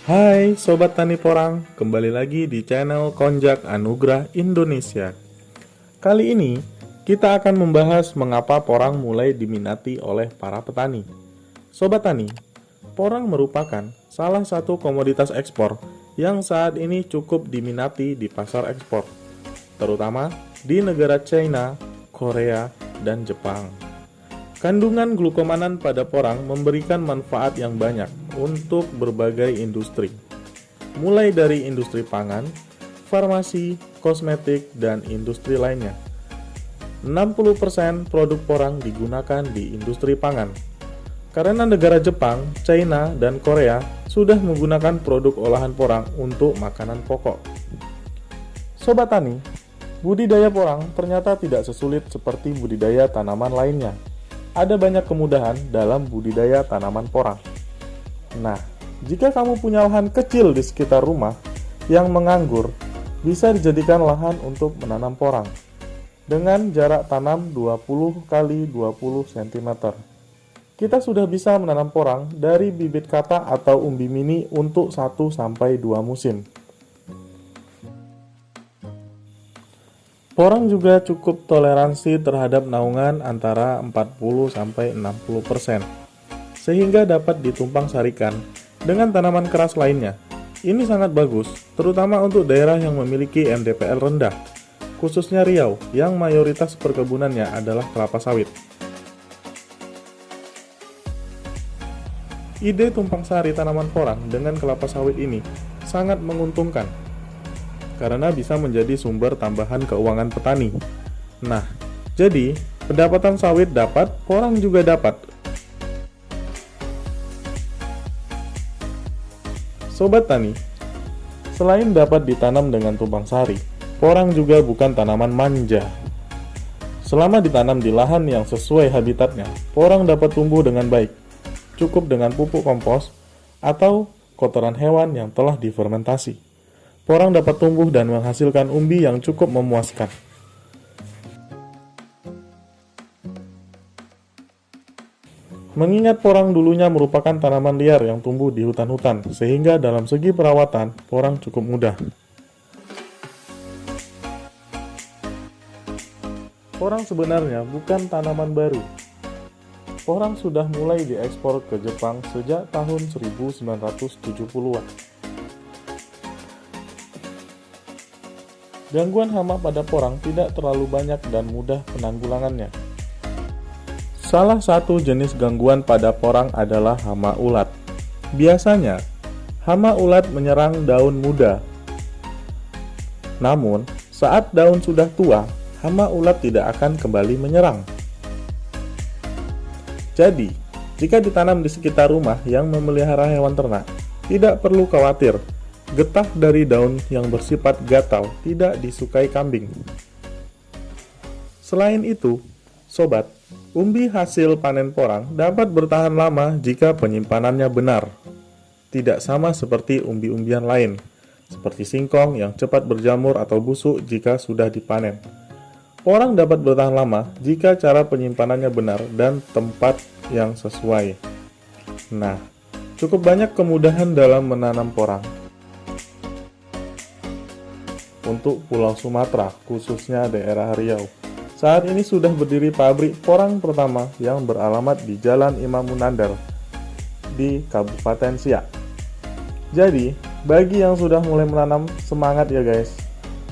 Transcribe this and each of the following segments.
Hai Sobat Tani Porang, kembali lagi di channel Konjak Anugrah Indonesia. Kali ini kita akan membahas mengapa porang mulai diminati oleh para petani. Sobat Tani, porang merupakan salah satu komoditas ekspor yang saat ini cukup diminati di pasar ekspor, terutama di negara China, Korea, dan Jepang. Kandungan glukomanan pada porang memberikan manfaat yang banyak untuk berbagai industri, mulai dari industri pangan, farmasi, kosmetik, dan industri lainnya. 60% produk porang digunakan di industri pangan. Karena negara Jepang, China, dan Korea sudah menggunakan produk olahan porang untuk makanan pokok. Sobat Tani, budidaya porang ternyata tidak sesulit seperti budidaya tanaman lainnya. Ada banyak kemudahan dalam budidaya tanaman porang. Nah, jika kamu punya lahan kecil di sekitar rumah yang menganggur, bisa dijadikan lahan untuk menanam porang dengan jarak tanam 20 x 20 cm. Kita sudah bisa menanam porang dari bibit kata atau umbi mini untuk 1-2 musim. Porang juga cukup toleransi terhadap naungan antara 40-60%, sehingga dapat ditumpang sarikan dengan tanaman keras lainnya. Ini sangat bagus, terutama untuk daerah yang memiliki NDPL rendah, khususnya Riau, yang mayoritas perkebunannya adalah kelapa sawit. Ide tumpang sari tanaman porang dengan kelapa sawit ini sangat menguntungkan, karena bisa menjadi sumber tambahan keuangan petani. Nah, jadi pendapatan sawit dapat, porang juga dapat. Sobat Tani, selain dapat ditanam dengan tumpang sari, porang juga bukan tanaman manja. Selama ditanam di lahan yang sesuai habitatnya, porang dapat tumbuh dengan baik, cukup dengan pupuk kompos atau kotoran hewan yang telah difermentasi. Porang dapat tumbuh dan menghasilkan umbi yang cukup memuaskan. Mengingat porang dulunya merupakan tanaman liar yang tumbuh di hutan-hutan, sehingga dalam segi perawatan, porang cukup mudah. Porang sebenarnya bukan tanaman baru. Porang sudah mulai diekspor ke Jepang sejak tahun 1970-an. Gangguan hama pada porang tidak terlalu banyak dan mudah penanggulangannya. Salah satu jenis gangguan pada porang adalah hama ulat. Biasanya, hama ulat menyerang daun muda. Namun, saat daun sudah tua, hama ulat tidak akan kembali menyerang. Jadi, jika ditanam di sekitar rumah yang memelihara hewan ternak, tidak perlu khawatir. Getah dari daun yang bersifat gatal tidak disukai kambing. Selain itu, sobat, umbi hasil panen porang dapat bertahan lama jika penyimpanannya benar. Tidak sama seperti umbi-umbian lain, seperti singkong yang cepat berjamur atau busuk jika sudah dipanen. Porang dapat bertahan lama jika cara penyimpanannya benar dan tempat yang sesuai. Nah, cukup banyak kemudahan dalam menanam porang. Untuk Pulau Sumatera, khususnya daerah Riau, saat ini sudah berdiri pabrik porang pertama yang beralamat di Jalan Imam Munandar di Kabupaten Siak. Jadi, bagi yang sudah mulai menanam, semangat ya guys.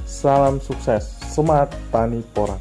Salam sukses, semangat tani porang.